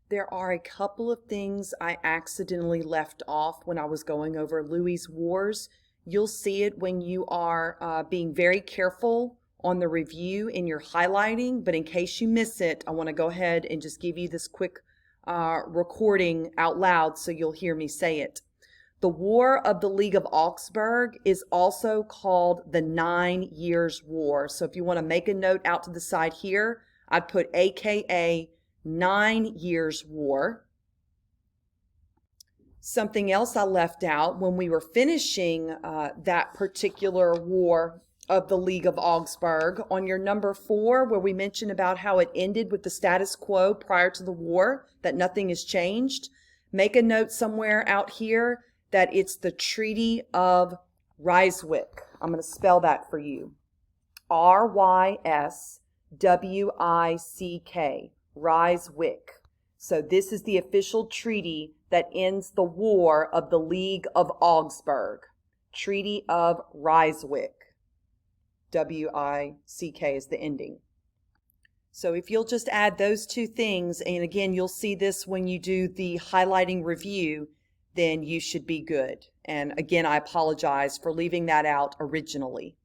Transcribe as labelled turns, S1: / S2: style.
S1: There are a couple of things I accidentally left off when I was going over Louis' Wars. You'll see it when you are being very careful on the review in your highlighting, but in case you miss it, I want to go ahead and just give you this quick recording out loud so you'll hear me say it. The War of the League of Augsburg is also called the 9 Years' War. So if you want to make a note out to the side here, I'd put AKA 9 Years' War. Something else I left out when we were finishing that particular war of the League of Augsburg, on your number 4, where we mentioned about how it ended with the status quo prior to the war, that nothing has changed, make a note somewhere out here that it's the Treaty of Ryswick. I'm going to spell that for you. R-Y-S-W-I-C-K. Ryswick. So this is the official treaty that ends the War of the League of Augsburg. Treaty of Ryswick. W-I-C-K is the ending. So if you'll just add those two things, and again, you'll see this when you do the highlighting review, then you should be good. And again, I apologize for leaving that out originally.